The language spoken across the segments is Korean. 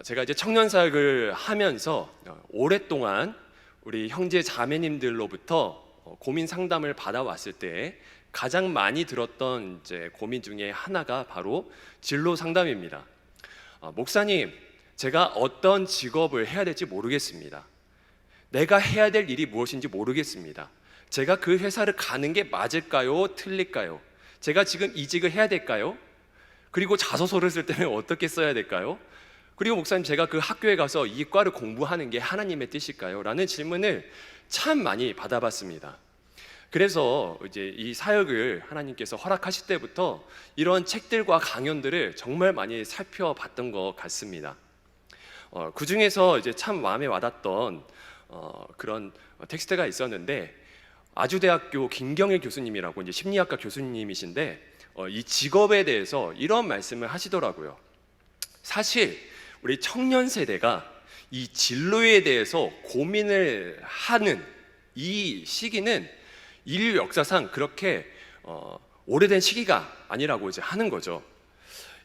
제가 이제 청년 사역을 하면서 오랫동안 우리 형제 자매님들로부터 고민 상담을 받아왔을 때 가장 많이 들었던 이제 고민 중에 하나가 바로 진로 상담입니다. 목사님, 제가 어떤 직업을 해야 될지 모르겠습니다. 내가 해야 될 일이 무엇인지 모르겠습니다. 제가 그 회사를 가는 게 맞을까요? 틀릴까요? 제가 지금 이직을 해야 될까요? 그리고 자소서를 쓸 때는 어떻게 써야 될까요? 그리고 목사님, 제가 그 학교에 가서 이 과를 공부하는 게 하나님의 뜻일까요? 라는 질문을 참 많이 받아봤습니다. 그래서 이제 이 사역을 하나님께서 허락하실 때부터 이런 책들과 강연들을 정말 많이 살펴봤던 것 같습니다. 그 중에서 이제 참 마음에 와닿던 그런 텍스트가 있었는데, 아주대학교 김경일 교수님이라고 이제 심리학과 교수님이신데 이 직업에 대해서 이런 말씀을 하시더라고요. 사실 우리 청년 세대가 이 진로에 대해서 고민을 하는 이 시기는 인류 역사상 그렇게 오래된 시기가 아니라고 이제 하는 거죠.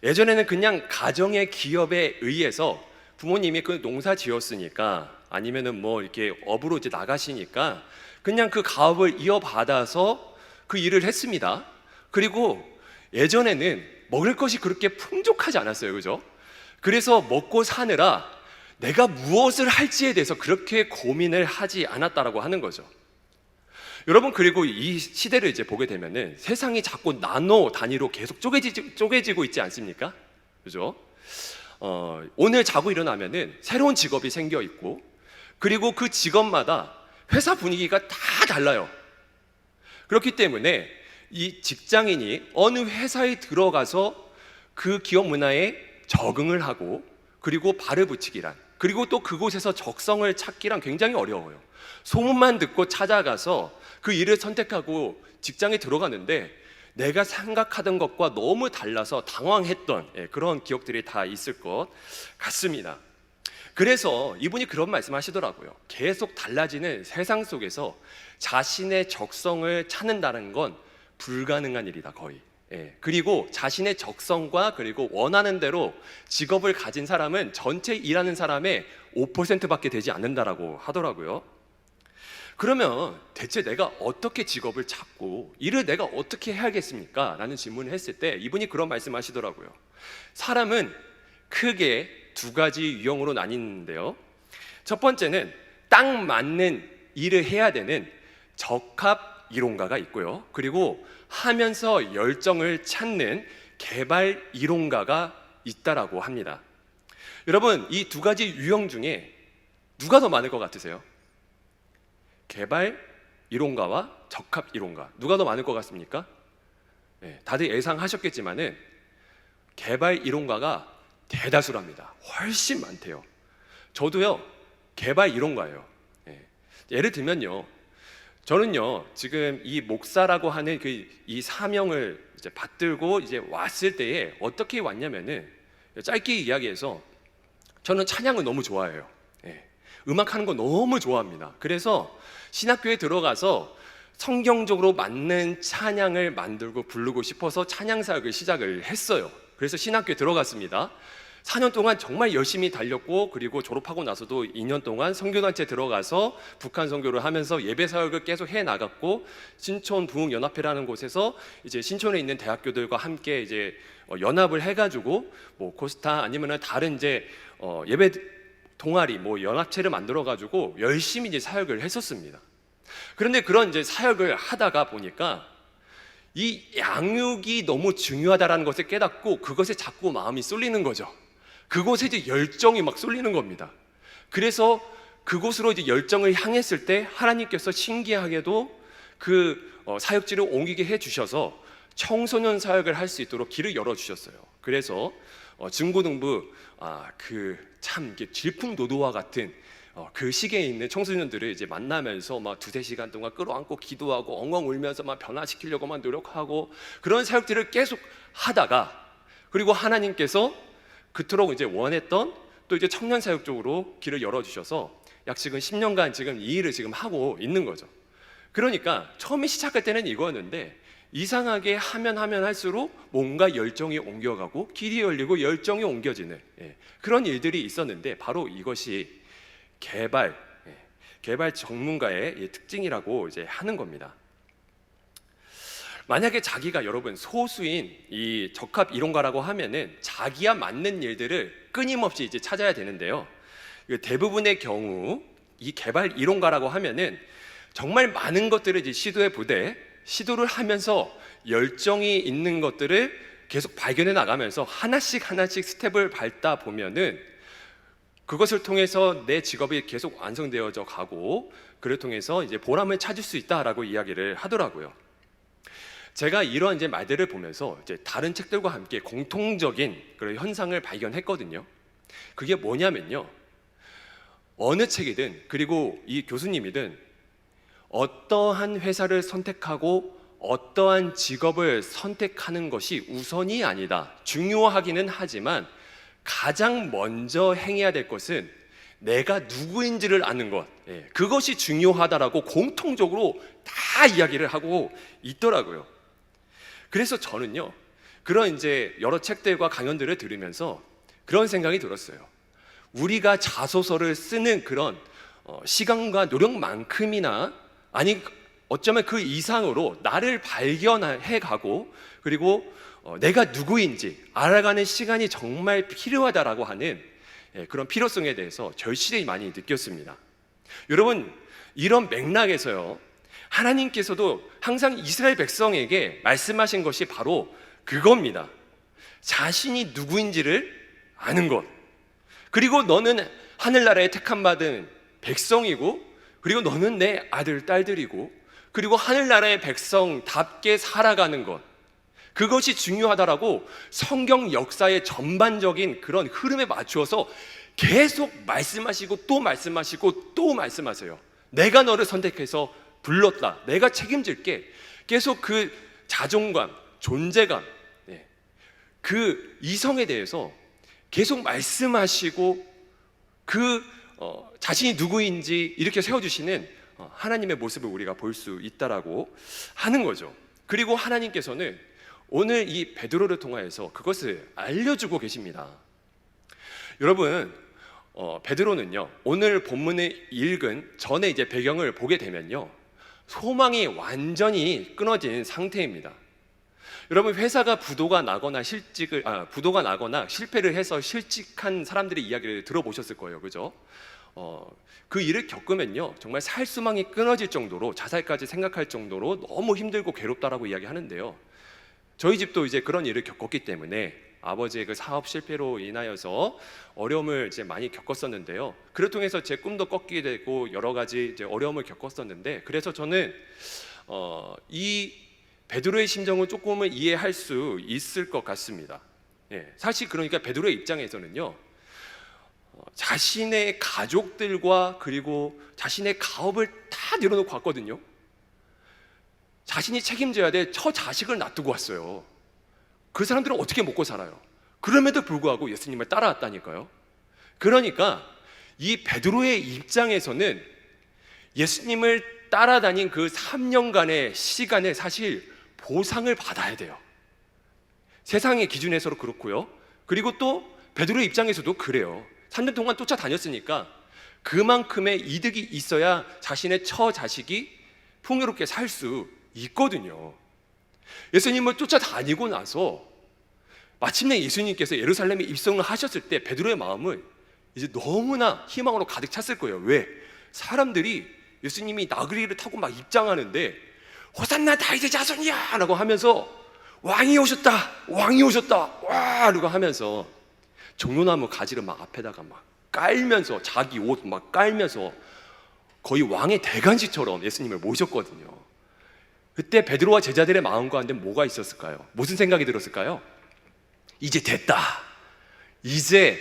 예전에는 그냥 가정의 기업에 의해서 부모님이 그 농사 지었으니까, 아니면은 뭐 이렇게 업으로 이제 나가시니까 그냥 그 가업을 이어받아서 그 일을 했습니다. 그리고 예전에는 먹을 것이 그렇게 풍족하지 않았어요, 그죠? 그래서 먹고 사느라 내가 무엇을 할지에 대해서 그렇게 고민을 하지 않았다라고 하는 거죠. 여러분, 그리고 이 시대를 이제 보게 되면은 세상이 자꾸 나노 단위로 계속 쪼개지고 있지 않습니까? 그죠? 오늘 자고 일어나면은 새로운 직업이 생겨 있고, 그리고 그 직업마다 회사 분위기가 다 달라요. 그렇기 때문에 이 직장인이 어느 회사에 들어가서 그 기업 문화에 적응을 하고, 그리고 발을 붙이기란, 그리고 또 그곳에서 적성을 찾기란 굉장히 어려워요. 소문만 듣고 찾아가서 그 일을 선택하고 직장에 들어가는데 내가 생각하던 것과 너무 달라서 당황했던 그런 기억들이 다 있을 것 같습니다. 그래서 이분이 그런 말씀 하시더라고요. 계속 달라지는 세상 속에서 자신의 적성을 찾는다는 건 불가능한 일이다, 거의. 그리고 자신의 적성과 그리고 원하는 대로 직업을 가진 사람은 전체 일하는 사람의 5%밖에 되지 않는다라고 하더라고요. 그러면 대체 내가 어떻게 직업을 찾고 일을 내가 어떻게 해야겠습니까? 라는 질문을 했을 때 이분이 그런 말씀 하시더라고요. 사람은 크게 두 가지 유형으로 나뉘는데요, 첫 번째는 딱 맞는 일을 해야 되는 적합 이론가가 있고요, 그리고 하면서 열정을 찾는 개발 이론가가 있다라고 합니다. 여러분, 이 두 가지 유형 중에 누가 더 많을 것 같으세요? 개발 이론가와 적합 이론가, 누가 더 많을 것 같습니까? 다들 예상하셨겠지만은 개발 이론가가 대다수랍니다. 훨씬 많대요. 저도요, 개발 이론가예요. 예를 들면요, 저는요 지금 이 목사라고 하는 이 사명을 이제 받들고 이제 왔을 때에 어떻게 왔냐면은, 짧게 이야기해서 저는 찬양을 너무 좋아해요. 음악하는 거 너무 좋아합니다. 그래서 신학교에 들어가서 성경적으로 맞는 찬양을 만들고 부르고 싶어서 찬양 사역을 시작을 했어요. 그래서 신학교에 들어갔습니다. 4년 동안 정말 열심히 달렸고, 그리고 졸업하고 나서도 2년 동안 선교단체 들어가서 북한 선교를 하면서 예배 사역을 계속 해 나갔고, 신촌 부흥연합회라는 곳에서 이제 신촌에 있는 대학교들과 함께 이제 연합을 해가지고 뭐 코스타 아니면은 다른 이제 예배 동아리 뭐 연합체를 만들어 가지고 열심히 이제 사역을 했었습니다. 그런데 그런 이제 사역을 하다가 보니까 이 양육이 너무 중요하다라는 것을 깨닫고 그것에 자꾸 마음이 쏠리는 거죠. 그곳에 이제 열정이 막 쏠리는 겁니다. 그래서 그곳으로 이제 열정을 향했을 때 하나님께서 신기하게도 그 사역지를 옮기게 해주셔서 청소년 사역을 할 수 있도록 길을 열어주셨어요. 그래서 중고등부 참 질풍노도와 같은 그 시기에 있는 청소년들을 이제 만나면서 막 2-3시간 동안 끌어안고 기도하고 엉엉 울면서 막 변화시키려고 막 노력하고, 그런 사역들을 계속 하다가, 그리고 하나님께서 그토록 이제 원했던 또 이제 청년 사역 쪽으로 길을 열어주셔서 약 지금 10년간 지금 이 일을 지금 하고 있는 거죠. 그러니까 처음에 시작할 때는 이거였는데 이상하게 하면 할수록 뭔가 열정이 옮겨가고 길이 열리고 열정이 옮겨지는 그런 일들이 있었는데, 바로 이것이 개발 전문가의 특징이라고 이제 하는 겁니다. 만약에 자기가, 여러분, 소수인 이 적합 이론가라고 하면은 자기와 맞는 일들을 끊임없이 이제 찾아야 되는데요. 대부분의 경우 이 개발 이론가라고 하면은 정말 많은 것들을 이제 시도해 보되, 시도를 하면서 열정이 있는 것들을 계속 발견해 나가면서 하나씩 스텝을 밟다 보면은 그것을 통해서 내 직업이 계속 완성되어져 가고, 그를 통해서 이제 보람을 찾을 수 있다라고 이야기를 하더라고요. 제가 이런 이제 말들을 보면서 이제 다른 책들과 함께 공통적인 그런 현상을 발견했거든요. 그게 뭐냐면요, 어느 책이든, 그리고 이 교수님이든 어떠한 회사를 선택하고 어떠한 직업을 선택하는 것이 우선이 아니다. 중요하기는 하지만 가장 먼저 행해야 될 것은 내가 누구인지를 아는 것, 그것이 중요하다라고 공통적으로 다 이야기를 하고 있더라고요. 그래서 저는요, 그런 이제 여러 책들과 강연들을 들으면서 그런 생각이 들었어요. 우리가 자소서를 쓰는 그런 시간과 노력만큼이나, 아니 어쩌면 그 이상으로 나를 발견해 가고, 그리고 내가 누구인지 알아가는 시간이 정말 필요하다라고 하는 그런 필요성에 대해서 절실히 많이 느꼈습니다. 여러분, 이런 맥락에서요, 하나님께서도 항상 이스라엘 백성에게 말씀하신 것이 바로 그겁니다. 자신이 누구인지를 아는 것, 그리고 너는 하늘나라에 택함받은 백성이고, 그리고 너는 내 아들, 딸들이고, 그리고 하늘나라의 백성답게 살아가는 것, 그것이 중요하다라고 성경 역사의 전반적인 그런 흐름에 맞추어서 계속 말씀하시고 또 말씀하시고 또 말씀하세요. 내가 너를 선택해서 불렀다, 내가 책임질게. 계속 그 자존감, 존재감, 그 이성에 대해서 계속 말씀하시고, 그 자신이 누구인지 이렇게 세워주시는 하나님의 모습을 우리가 볼 수 있다라고 하는 거죠. 그리고 하나님께서는 오늘 이 베드로를 통하여서 그것을 알려주고 계십니다. 여러분, 베드로는요, 오늘 본문을 읽은 전에 이제 배경을 보게 되면요, 소망이 완전히 끊어진 상태입니다. 여러분, 회사가 부도가 나거나 실패를 해서 실직한 사람들의 이야기를 들어보셨을 거예요, 그죠? 그 일을 겪으면요, 정말 살 수망이 끊어질 정도로, 자살까지 생각할 정도로 너무 힘들고 괴롭다라고 이야기하는데요. 저희 집도 이제 그런 일을 겪었기 때문에 아버지의 그 사업 실패로 인하여서 어려움을 이제 많이 겪었었는데요. 그를 통해서 제 꿈도 꺾이게 되고 여러 가지 이제 어려움을 겪었었는데, 그래서 저는 이 베드로의 심정은 조금은 이해할 수 있을 것 같습니다. 사실 그러니까 베드로의 입장에서는요, 자신의 가족들과 그리고 자신의 가업을 다 내려놓고 왔거든요. 자신이 책임져야 될 처자식을 놔두고 왔어요. 그 사람들은 어떻게 먹고 살아요? 그럼에도 불구하고 예수님을 따라왔다니까요. 그러니까 이 베드로의 입장에서는 예수님을 따라다닌 그 3년간의 시간에 사실 보상을 받아야 돼요. 세상의 기준에서도 그렇고요. 그리고 또 베드로의 입장에서도 그래요. 3년 동안 쫓아다녔으니까 그만큼의 이득이 있어야 자신의 처자식이 풍요롭게 살 수 있거든요. 예수님을 쫓아다니고 나서 마침내 예수님께서 예루살렘에 입성을 하셨을 때 베드로의 마음은 이제 너무나 희망으로 가득 찼을 거예요. 왜? 사람들이 예수님이 나그리를 타고 막 입장하는데 호산나 다윗의 자손이야 라고 하면서 왕이 오셨다, 왕이 오셨다, 와 라고 하면서 종려나무 가지를 막 앞에다가 막 깔면서, 자기 옷 막 깔면서 거의 왕의 대간지처럼 예수님을 모셨거든요. 그때 베드로와 제자들의 마음 가운데 뭐가 있었을까요? 무슨 생각이 들었을까요? 이제 됐다, 이제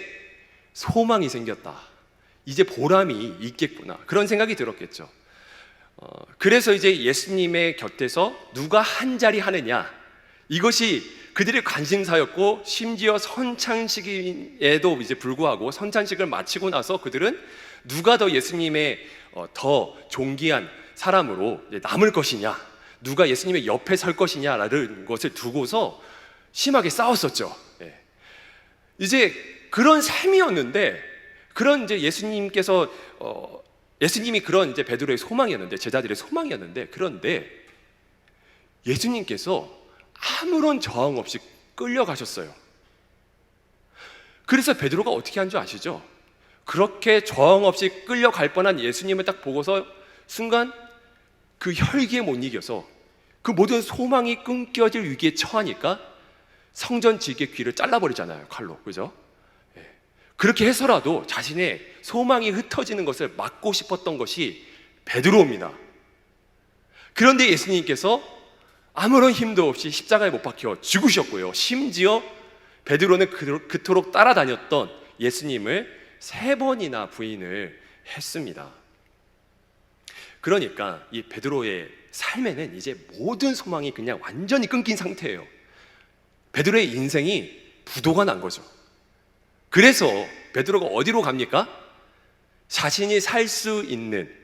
소망이 생겼다, 이제 보람이 있겠구나, 그런 생각이 들었겠죠. 그래서 이제 예수님의 곁에서 누가 한 자리 하느냐, 이것이 그들의 관심사였고, 심지어 선창식에도 이제 불구하고 선창식을 마치고 나서 그들은 누가 더 예수님의 더 존귀한 사람으로 남을 것이냐, 누가 예수님의 옆에 설 것이냐라는 것을 두고서 심하게 싸웠었죠. 예. 이제 그런 삶이었는데, 그런 이제 예수님께서 예수님이 그런 이제 베드로의 소망이었는데, 제자들의 소망이었는데, 그런데 예수님께서 아무런 저항 없이 끌려가셨어요. 그래서 베드로가 어떻게 한 줄 아시죠? 그렇게 저항 없이 끌려갈 뻔한 예수님을 딱 보고서 순간 그 혈기에 못 이겨서 그 모든 소망이 끊겨질 위기에 처하니까 성전 지기의 귀를 잘라버리잖아요, 칼로. 그죠? 예. 그렇게 해서라도 자신의 소망이 흩어지는 것을 막고 싶었던 것이 베드로입니다. 그런데 예수님께서 아무런 힘도 없이 십자가에 못 박혀 죽으셨고요. 심지어 베드로는 그토록 따라다녔던 예수님을 3번이나 부인을 했습니다. 그러니까 이 베드로의 삶에는 이제 모든 소망이 그냥 완전히 끊긴 상태예요. 베드로의 인생이 부도가 난 거죠. 그래서 베드로가 어디로 갑니까? 자신이 살 수 있는,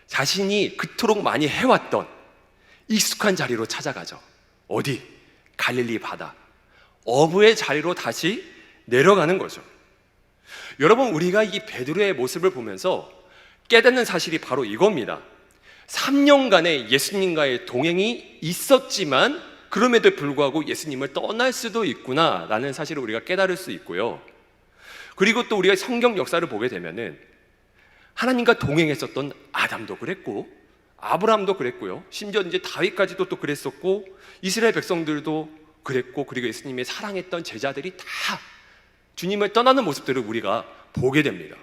자신이 그토록 많이 해왔던 익숙한 자리로 찾아가죠. 어디? 갈릴리 바다, 어부의 자리로 다시 내려가는 거죠. 여러분, 우리가 이 베드로의 모습을 보면서 깨닫는 사실이 바로 이겁니다. 3년간의 예수님과의 동행이 있었지만 그럼에도 불구하고 예수님을 떠날 수도 있구나 라는 사실을 우리가 깨달을 수 있고요. 그리고 또 우리가 성경 역사를 보게 되면은 하나님과 동행했었던 아담도 그랬고 아브라함도 그랬고요. 심지어 이제 다윗까지도 또 그랬었고 이스라엘 백성들도 그랬고, 그리고 예수님의 사랑했던 제자들이 다 주님을 떠나는 모습들을 우리가 보게 됩니다.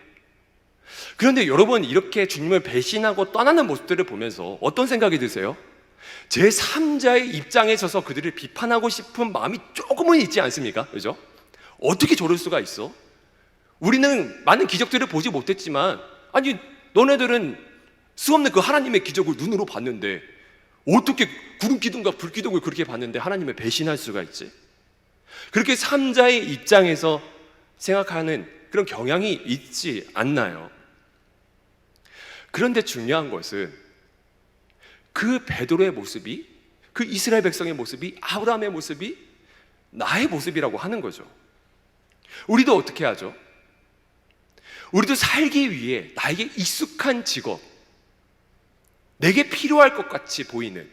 그런데 여러분, 이렇게 주님을 배신하고 떠나는 모습들을 보면서 어떤 생각이 드세요? 제3자의 입장에 서서 그들을 비판하고 싶은 마음이 조금은 있지 않습니까? 그죠? 어떻게 저럴 수가 있어? 우리는 많은 기적들을 보지 못했지만, 아니 너네들은 수없는 그 하나님의 기적을 눈으로 봤는데 어떻게 구름 기둥과 불 기둥을 그렇게 봤는데 하나님을 배신할 수가 있지? 그렇게 3자의 입장에서 생각하는 그런 경향이 있지 않나요? 그런데 중요한 것은 그 베드로의 모습이, 그 이스라엘 백성의 모습이, 아브라함의 모습이 나의 모습이라고 하는 거죠. 우리도 어떻게 하죠? 우리도 살기 위해 나에게 익숙한 직업, 내게 필요할 것 같이 보이는,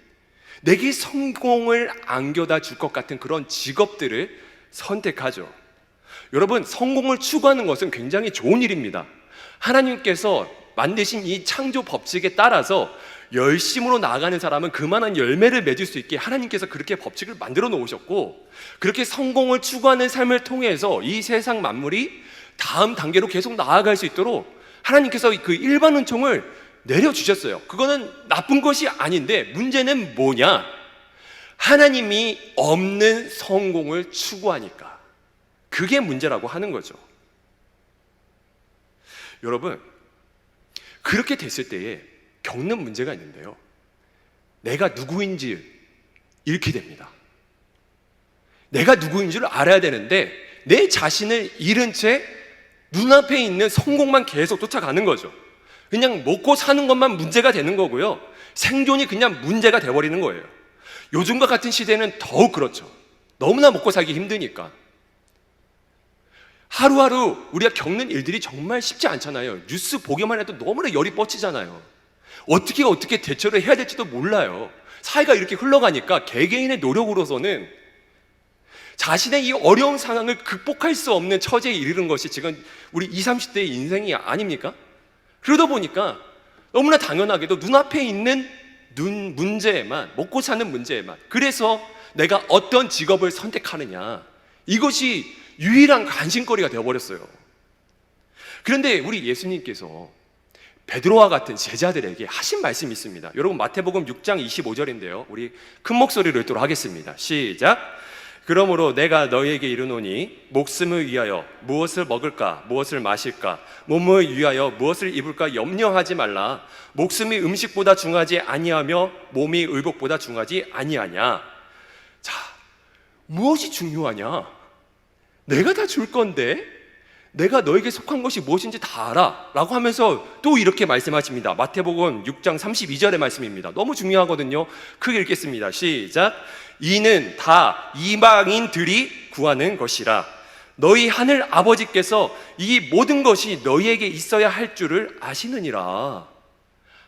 내게 성공을 안겨다 줄 것 같은 그런 직업들을 선택하죠. 여러분, 성공을 추구하는 것은 굉장히 좋은 일입니다. 하나님께서 만드신 이 창조 법칙에 따라서 열심으로 나아가는 사람은 그만한 열매를 맺을 수 있게 하나님께서 그렇게 법칙을 만들어 놓으셨고, 그렇게 성공을 추구하는 삶을 통해서 이 세상 만물이 다음 단계로 계속 나아갈 수 있도록 하나님께서 그 일반 은총을 내려주셨어요. 그거는 나쁜 것이 아닌데, 문제는 뭐냐? 하나님이 없는 성공을 추구하니까 그게 문제라고 하는 거죠. 여러분, 그렇게 됐을 때에 겪는 문제가 있는데요, 내가 누구인지 잃게 됩니다. 내가 누구인지를 알아야 되는데 내 자신을 잃은 채 눈앞에 있는 성공만 계속 쫓아가는 거죠. 그냥 먹고 사는 것만 문제가 되는 거고요, 생존이 그냥 문제가 돼버리는 거예요. 요즘과 같은 시대는 더욱 그렇죠. 너무나 먹고 살기 힘드니까. 하루하루 우리가 겪는 일들이 정말 쉽지 않잖아요. 뉴스 보기만 해도 너무나 열이 뻗치잖아요. 어떻게 대처를 해야 될지도 몰라요. 사회가 이렇게 흘러가니까 개개인의 노력으로서는 자신의 이 어려운 상황을 극복할 수 없는 처지에 이르는 것이 지금 우리 20, 30대의 인생이 아닙니까? 그러다 보니까 너무나 당연하게도 눈앞에 있는 문제에만, 먹고 사는 문제에만, 그래서 내가 어떤 직업을 선택하느냐, 이것이 유일한 관심거리가 되어버렸어요. 그런데 우리 예수님께서 베드로와 같은 제자들에게 하신 말씀이 있습니다. 여러분, 마태복음 6장 25절인데요 우리 큰 목소리로 읽도록 하겠습니다. 시작. 그러므로 내가 너희에게 이르노니 목숨을 위하여 무엇을 먹을까 무엇을 마실까, 몸을 위하여 무엇을 입을까 염려하지 말라. 목숨이 음식보다 중하지 아니하며 몸이 의복보다 중하지 아니하냐. 자, 무엇이 중요하냐? 내가 다 줄 건데, 내가 너에게 속한 것이 무엇인지 다 알아 라고 하면서 또 이렇게 말씀하십니다. 마태복음 6장 32절의 말씀입니다. 너무 중요하거든요. 크게 읽겠습니다. 시작. 이는 다 이방인들이 구하는 것이라. 너희 하늘 아버지께서 이 모든 것이 너희에게 있어야 할 줄을 아시느니라.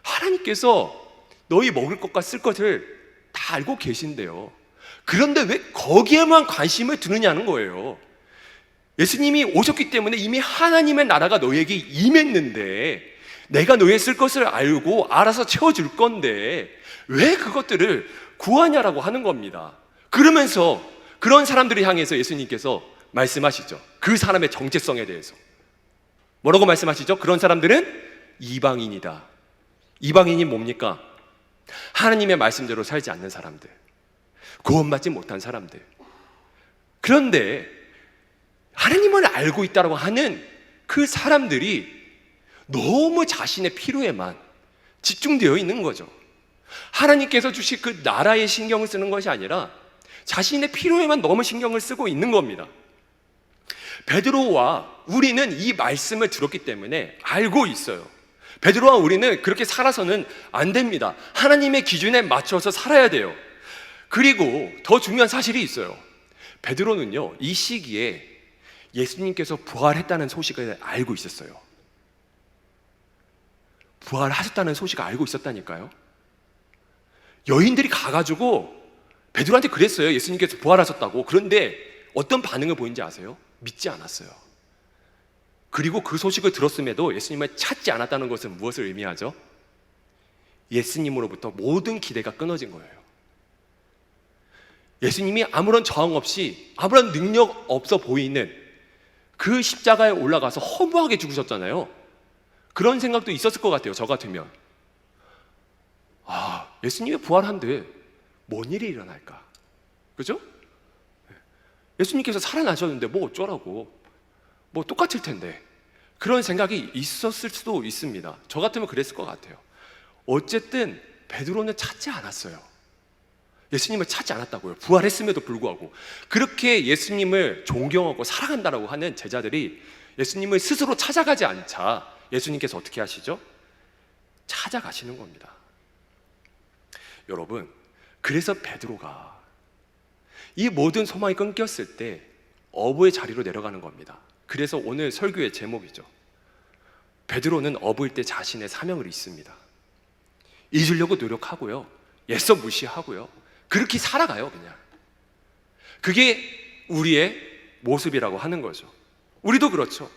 하나님께서 너희 먹을 것과 쓸 것을 다 알고 계신대요. 그런데 왜 거기에만 관심을 두느냐는 거예요. 예수님이 오셨기 때문에 이미 하나님의 나라가 너희에게 임했는데, 내가 너희의 쓸 것을 알고 알아서 채워줄 건데 왜 그것들을 구하냐라고 하는 겁니다. 그러면서 그런 사람들을 향해서 예수님께서 말씀하시죠. 그 사람의 정체성에 대해서 뭐라고 말씀하시죠? 그런 사람들은 이방인이다. 이방인이 뭡니까? 하나님의 말씀대로 살지 않는 사람들, 구원받지 못한 사람들. 그런데 하나님을 알고 있다고 하는 그 사람들이 너무 자신의 필요에만 집중되어 있는 거죠. 하나님께서 주신 그 나라에 신경을 쓰는 것이 아니라 자신의 필요에만 너무 신경을 쓰고 있는 겁니다. 베드로와 우리는 이 말씀을 들었기 때문에 알고 있어요. 베드로와 우리는 그렇게 살아서는 안 됩니다. 하나님의 기준에 맞춰서 살아야 돼요. 그리고 더 중요한 사실이 있어요. 베드로는요, 이 시기에 예수님께서 부활했다는 소식을 알고 있었어요. 부활하셨다는 소식을 알고 있었다니까요. 여인들이 가가지고 베드로한테 그랬어요. 예수님께서 부활하셨다고. 그런데 어떤 반응을 보인지 아세요? 믿지 않았어요. 그리고 그 소식을 들었음에도 예수님을 찾지 않았다는 것은 무엇을 의미하죠? 예수님으로부터 모든 기대가 끊어진 거예요. 예수님이 아무런 저항 없이, 아무런 능력 없어 보이는 그 십자가에 올라가서 허무하게 죽으셨잖아요. 그런 생각도 있었을 것 같아요. 저 같으면 예수님이 부활한데 뭔 일이 일어날까? 그죠? 예수님께서 살아나셨는데 뭐 어쩌라고, 뭐 똑같을 텐데, 그런 생각이 있었을 수도 있습니다. 저 같으면 그랬을 것 같아요. 어쨌든 베드로는 찾지 않았어요. 예수님을 찾지 않았다고요. 부활했음에도 불구하고. 그렇게 예수님을 존경하고 사랑한다라고 하는 제자들이 예수님을 스스로 찾아가지 않자 예수님께서 어떻게 하시죠? 찾아가시는 겁니다. 여러분, 그래서 베드로가 이 모든 소망이 끊겼을 때 어부의 자리로 내려가는 겁니다. 그래서 오늘 설교의 제목이죠. 베드로는 어부일 때 자신의 사명을 잊습니다. 잊으려고 노력하고요, 애써 무시하고요, 그렇게 살아가요. 그냥 그게 우리의 모습이라고 하는 거죠. 우리도 그렇죠.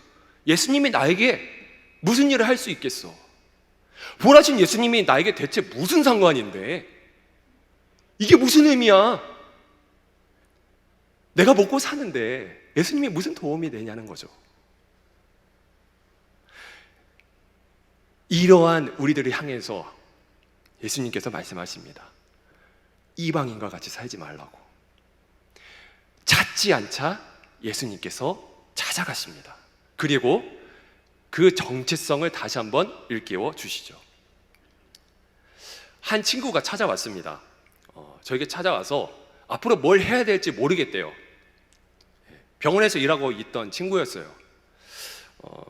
예수님이 나에게 무슨 일을 할 수 있겠어? 부활하신 예수님이 나에게 대체 무슨 상관인데? 이게 무슨 의미야? 내가 먹고 사는데 예수님이 무슨 도움이 되냐는 거죠. 이러한 우리들을 향해서 예수님께서 말씀하십니다. 이방인과 같이 살지 말라고. 찾지 않자 예수님께서 찾아가십니다. 그리고 그 정체성을 다시 한번 일깨워 주시죠. 한 친구가 찾아왔습니다. 저에게 찾아와서 앞으로 뭘 해야 될지 모르겠대요. 병원에서 일하고 있던 친구였어요.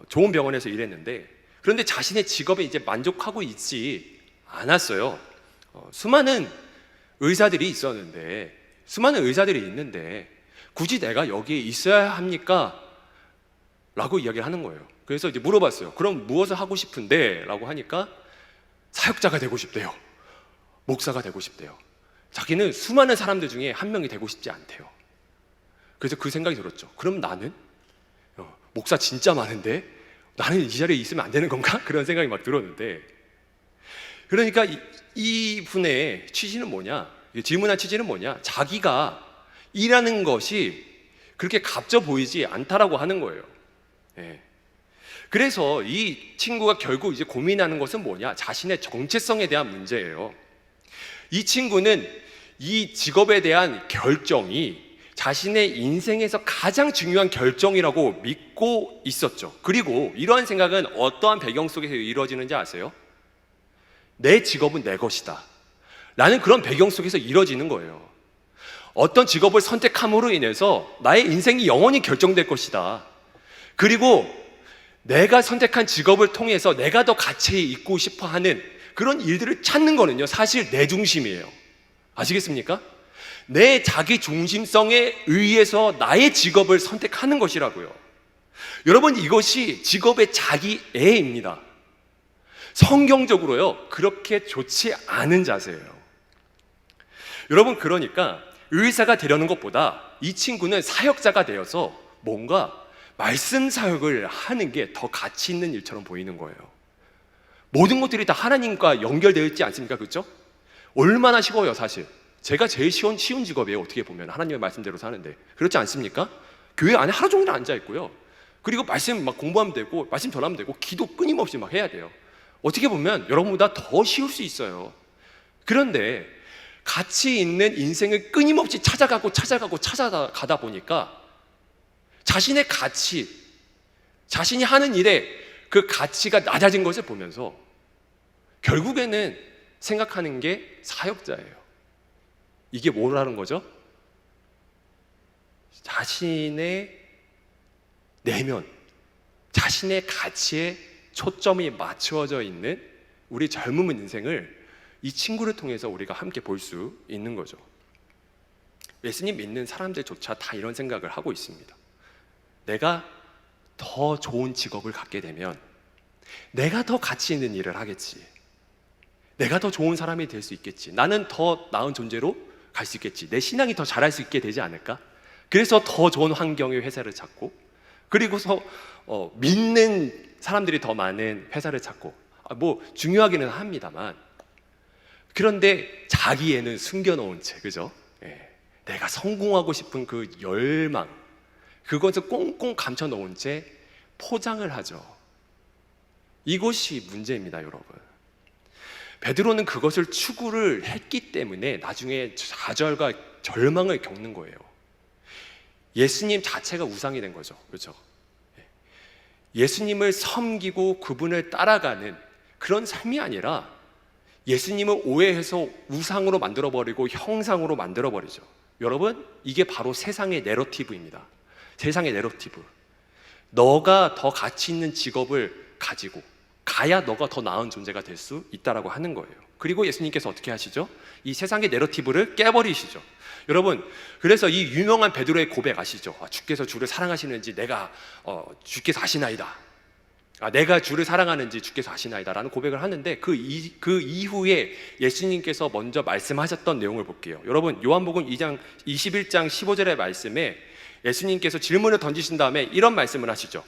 좋은 병원에서 일했는데, 그런데 자신의 직업에 이제 만족하고 있지 않았어요. 수많은 의사들이 있는데 굳이 내가 여기에 있어야 합니까? 라고 이야기를 하는 거예요. 그래서 이제 물어봤어요. 그럼 무엇을 하고 싶은데? 라고 하니까 사역자가 되고 싶대요. 목사가 되고 싶대요. 자기는 수많은 사람들 중에 한 명이 되고 싶지 않대요. 그래서 그 생각이 들었죠. 그럼 나는? 목사 진짜 많은데 나는 이 자리에 있으면 안 되는 건가? 그런 생각이 막 들었는데, 그러니까 이 분의 취지는 뭐냐? 질문한 취지는 뭐냐? 자기가 일하는 것이 그렇게 값져 보이지 않다라고 하는 거예요. 그래서 이 친구가 결국 이제 고민하는 것은 뭐냐? 자신의 정체성에 대한 문제예요. 이 친구는 이 직업에 대한 결정이 자신의 인생에서 가장 중요한 결정이라고 믿고 있었죠. 그리고 이러한 생각은 어떠한 배경 속에서 이루어지는지 아세요? 내 직업은 내 것이다 라는 그런 배경 속에서 이루어지는 거예요. 어떤 직업을 선택함으로 인해서 나의 인생이 영원히 결정될 것이다. 그리고 내가 선택한 직업을 통해서 내가 더 가치 있고 싶어 하는 그런 일들을 찾는 거는요, 사실 내 중심이에요. 아시겠습니까? 내 자기 중심성에 의해서 나의 직업을 선택하는 것이라고요. 여러분, 이것이 직업의 자기애입니다. 성경적으로요, 그렇게 좋지 않은 자세예요. 여러분, 그러니까 의사가 되려는 것보다 이 친구는 사역자가 되어서 뭔가 말씀 사역을 하는 게 더 가치 있는 일처럼 보이는 거예요. 모든 것들이 다 하나님과 연결되어 있지 않습니까? 그렇죠? 얼마나 쉬워요, 사실. 제가 제일 쉬운 직업이에요, 어떻게 보면. 하나님의 말씀대로 사는데. 그렇지 않습니까? 교회 안에 하루 종일 앉아 있고요, 그리고 말씀 막 공부하면 되고, 말씀 전하면 되고, 기도 끊임없이 막 해야 돼요. 어떻게 보면 여러분보다 더 쉬울 수 있어요. 그런데 가치 있는 인생을 끊임없이 찾아가다 보니까 자신의 가치, 자신이 하는 일에 그 가치가 낮아진 것을 보면서 결국에는 생각하는 게 사역자예요. 이게 뭐라는 거죠? 자신의 내면, 자신의 가치에 초점이 맞추어져 있는 우리 젊은 인생을 이 친구를 통해서 우리가 함께 볼 수 있는 거죠. 예수님 믿는 사람들조차 다 이런 생각을 하고 있습니다. 내가 더 좋은 직업을 갖게 되면 내가 더 가치 있는 일을 하겠지, 내가 더 좋은 사람이 될 수 있겠지, 나는 더 나은 존재로 갈 수 있겠지, 내 신앙이 더 잘할 수 있게 되지 않을까? 그래서 더 좋은 환경의 회사를 찾고, 그리고서 믿는 사람들이 더 많은 회사를 찾고, 뭐 중요하기는 합니다만, 그런데 자기애는 숨겨놓은 채, 그죠? 예. 내가 성공하고 싶은 그 열망, 그것을 꽁꽁 감춰놓은 채 포장을 하죠. 이것이 문제입니다, 여러분. 베드로는 그것을 추구를 했기 때문에 나중에 좌절과 절망을 겪는 거예요. 예수님 자체가 우상이 된 거죠, 그렇죠? 예수님을 섬기고 그분을 따라가는 그런 삶이 아니라 예수님을 오해해서 우상으로 만들어버리고 형상으로 만들어버리죠. 여러분, 이게 바로 세상의 내러티브입니다. 세상의 내러티브. 너가 더 가치 있는 직업을 가지고 가야 너가 더 나은 존재가 될 수 있다라고 하는 거예요. 그리고 예수님께서 어떻게 하시죠? 이 세상의 내러티브를 깨버리시죠. 여러분, 그래서 이 유명한 베드로의 고백 아시죠? 주께서 주를 사랑하시는지 내가 주께서 아시나이다. 내가 주를 사랑하는지 주께서 아시나이다 라는 고백을 하는데, 그 이후에 예수님께서 먼저 말씀하셨던 내용을 볼게요. 여러분, 요한복음 21장 15절의 말씀에 예수님께서 질문을 던지신 다음에 이런 말씀을 하시죠.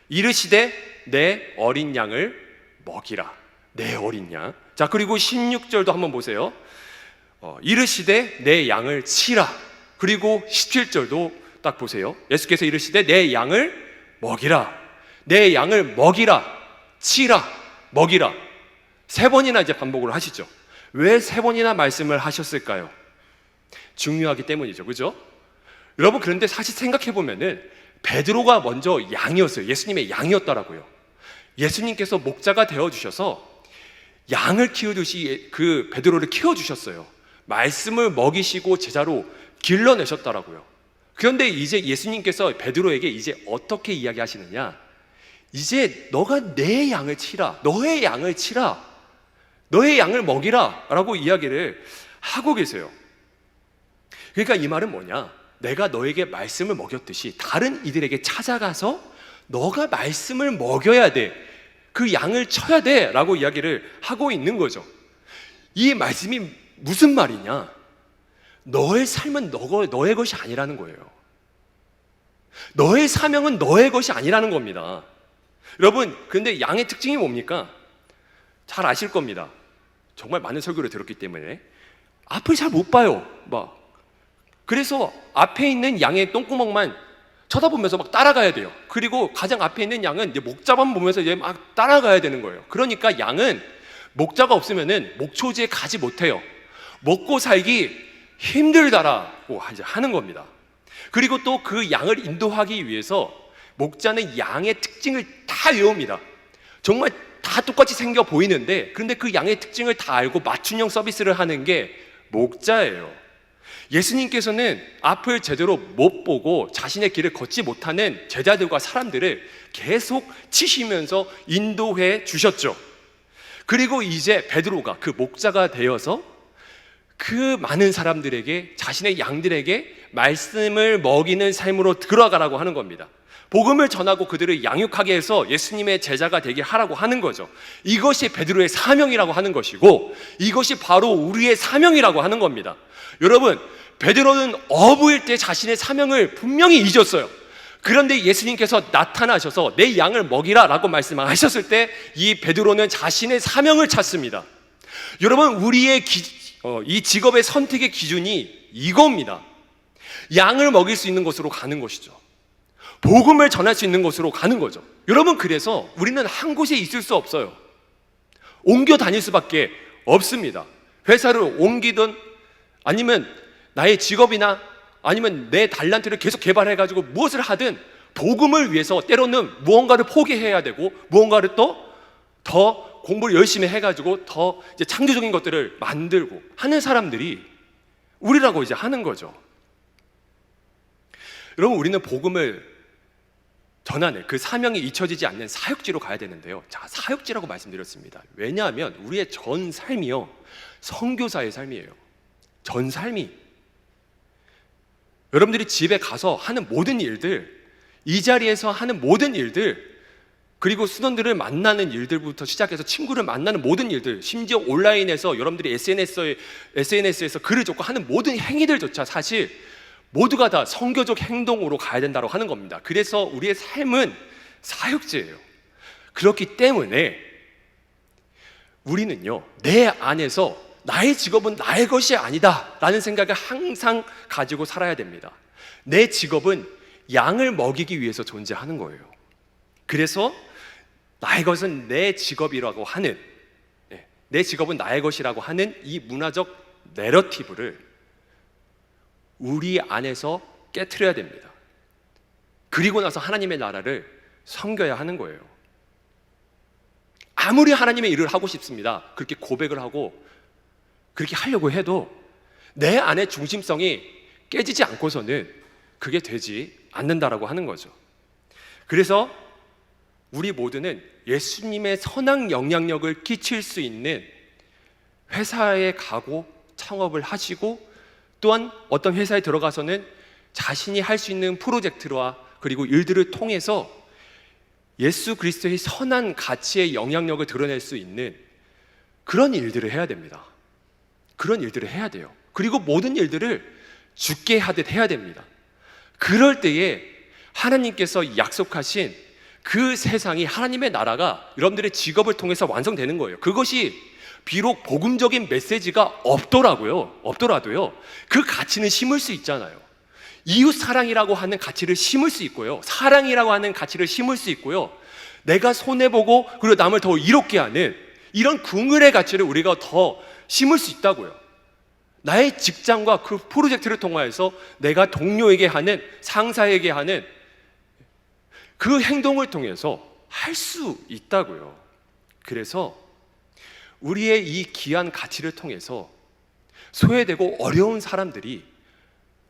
이르시되 내 어린 양을 먹이라. 내 어린 양. 자, 그리고 16절도 한번 보세요. 이르시되 내 양을 치라. 그리고 17절도 딱 보세요. 예수께서 이르시되 내 양을 먹이라. 내 양을 먹이라, 치라, 먹이라. 3번이나 이제 반복을 하시죠. 왜 3번이나 말씀을 하셨을까요? 중요하기 때문이죠, 그죠? 여러분, 그런데 사실 생각해보면은 베드로가 먼저 양이었어요. 예수님의 양이었더라고요. 예수님께서 목자가 되어주셔서 양을 키우듯이 그 베드로를 키워주셨어요. 말씀을 먹이시고 제자로 길러내셨더라고요. 그런데 이제 예수님께서 베드로에게 이제 어떻게 이야기하시느냐? 이제 너가 내 양을 치라, 너의 양을 치라, 너의 양을 먹이라 라고 이야기를 하고 계세요. 그러니까 이 말은 뭐냐? 내가 너에게 말씀을 먹였듯이 다른 이들에게 찾아가서 너가 말씀을 먹여야 돼, 그 양을 쳐야 돼 라고 이야기를 하고 있는 거죠. 이 말씀이 무슨 말이냐? 너의 삶은 너의 것이 아니라는 거예요. 너의 사명은 너의 것이 아니라는 겁니다. 여러분, 근데 양의 특징이 뭡니까? 잘 아실 겁니다. 정말 많은 설교를 들었기 때문에 앞을 잘 못 봐요. 그래서 앞에 있는 양의 똥구멍만 쳐다보면서 막 따라가야 돼요. 그리고 가장 앞에 있는 양은 이제 목자만 보면서 이제 막 따라가야 되는 거예요. 그러니까 양은 목자가 없으면은 목초지에 가지 못해요. 먹고 살기 힘들다라고 하는 겁니다. 그리고 또 그 양을 인도하기 위해서 목자는 양의 특징을 다 외웁니다. 정말 다 똑같이 생겨 보이는데, 그런데 그 양의 특징을 다 알고 맞춤형 서비스를 하는 게 목자예요. 예수님께서는 앞을 제대로 못 보고 자신의 길을 걷지 못하는 제자들과 사람들을 계속 치시면서 인도해 주셨죠. 그리고 이제 베드로가 그 목자가 되어서 그 많은 사람들에게, 자신의 양들에게 말씀을 먹이는 삶으로 들어가라고 하는 겁니다. 복음을 전하고 그들을 양육하게 해서 예수님의 제자가 되게 하라고 하는 거죠. 이것이 베드로의 사명이라고 하는 것이고, 이것이 바로 우리의 사명이라고 하는 겁니다. 여러분, 베드로는 어부일 때 자신의 사명을 분명히 잊었어요. 그런데 예수님께서 나타나셔서 내 양을 먹이라 라고 말씀하셨을 때 이 베드로는 자신의 사명을 찾습니다. 여러분, 우리의 이 직업의 선택의 기준이 이겁니다. 양을 먹일 수 있는 곳으로 가는 것이죠. 복음을 전할 수 있는 곳으로 가는 거죠. 여러분, 그래서 우리는 한 곳에 있을 수 없어요. 옮겨 다닐 수밖에 없습니다. 회사를 옮기든 아니면 나의 직업이나 아니면 내 달란트를 계속 개발해가지고 무엇을 하든 복음을 위해서 때로는 무언가를 포기해야 되고, 무언가를 더 공부를 열심히 해가지고 더 이제 창조적인 것들을 만들고 하는 사람들이 우리라고 이제 하는 거죠. 여러분, 우리는 복음을 전하는 그 사명이 잊혀지지 않는 사역지로 가야 되는데요. 자, 사역지라고 말씀드렸습니다. 왜냐하면 우리의 전 삶이요, 선교사의 삶이에요. 전 삶이. 여러분들이 집에 가서 하는 모든 일들, 이 자리에서 하는 모든 일들, 그리고 수련들을 만나는 일들부터 시작해서 친구를 만나는 모든 일들, 심지어 온라인에서 여러분들이 SNS에서 글을 적고 하는 모든 행위들조차 사실 모두가 다 선교적 행동으로 가야 된다고 하는 겁니다. 그래서 우리의 삶은 사역지예요. 그렇기 때문에 우리는요, 내 안에서 나의 직업은 나의 것이 아니다 라는 생각을 항상 가지고 살아야 됩니다. 내 직업은 양을 먹이기 위해서 존재하는 거예요. 그래서 나의 것은 내 직업이라고 하는, 내 직업은 나의 것이라고 하는 이 문화적 내러티브를 우리 안에서 깨트려야 됩니다. 그리고 나서 하나님의 나라를 섬겨야 하는 거예요. 아무리 하나님의 일을 하고 싶습니다, 그렇게 고백을 하고 그렇게 하려고 해도 내 안의 중심성이 깨지지 않고서는 그게 되지 않는다라고 하는 거죠. 그래서 우리 모두는 예수님의 선한 영향력을 끼칠 수 있는 회사에 가고 창업을 하시고, 또한 어떤 회사에 들어가서는 자신이 할 수 있는 프로젝트와 그리고 일들을 통해서 예수 그리스도의 선한 가치의 영향력을 드러낼 수 있는 그런 일들을 해야 됩니다. 그런 일들을 해야 돼요. 그리고 모든 일들을 주께 하듯 해야 됩니다. 그럴 때에 하나님께서 약속하신 그 세상이, 하나님의 나라가 여러분들의 직업을 통해서 완성되는 거예요. 그것이 비록 복음적인 메시지가 없더라도요, 그 가치는 심을 수 있잖아요. 이웃 사랑이라고 하는 가치를 심을 수 있고요, 사랑이라고 하는 가치를 심을 수 있고요, 내가 손해보고 그리고 남을 더 이롭게 하는 이런 긍휼의 가치를 우리가 더 심을 수 있다고요. 나의 직장과 그 프로젝트를 통하여서 내가 동료에게 하는, 상사에게 하는 그 행동을 통해서 할 수 있다고요. 그래서 우리의 이 귀한 가치를 통해서 소외되고 어려운 사람들이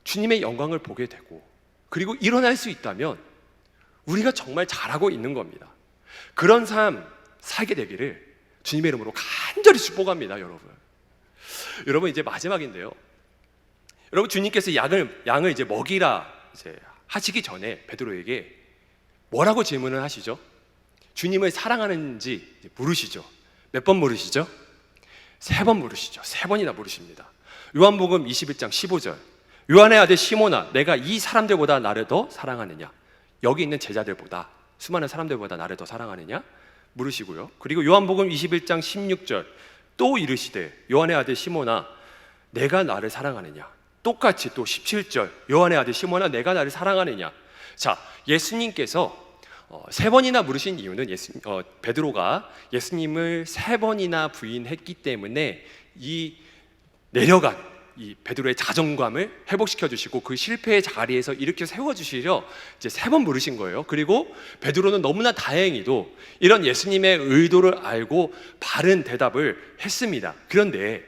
주님의 영광을 보게 되고, 그리고 일어날 수 있다면 우리가 정말 잘하고 있는 겁니다. 그런 삶 살게 되기를 주님의 이름으로 간절히 축복합니다. 여러분 이제 마지막인데요, 여러분, 주님께서 양을 이제 먹이라 이제 하시기 전에 베드로에게 뭐라고 질문을 하시죠? 주님을 사랑하는지 물으시죠. 몇 번 물으시죠? 3번 물으시죠. 3번이나 물으십니다. 요한복음 21장 15절, 요한의 아들 시몬아, 내가 이 사람들보다 나를 더 사랑하느냐? 여기 있는 제자들보다, 수많은 사람들보다 나를 더 사랑하느냐? 물으시고요. 그리고 요한복음 21장 16절 또 이르시되, 요한의 아들 시몬아, 내가 나를 사랑하느냐? 똑같이 또 17절, 요한의 아들 시몬아, 내가 나를 사랑하느냐? 자, 예수님께서 3번이나 물으신 이유는 베드로가 예수님을 3번이나 부인했기 때문에 이 내려간 이 베드로의 자존감을 회복시켜 주시고 그 실패의 자리에서 일으켜 세워 주시려 이제 3번 부르신 거예요. 그리고 베드로는 너무나 다행히도 이런 예수님의 의도를 알고 바른 대답을 했습니다. 그런데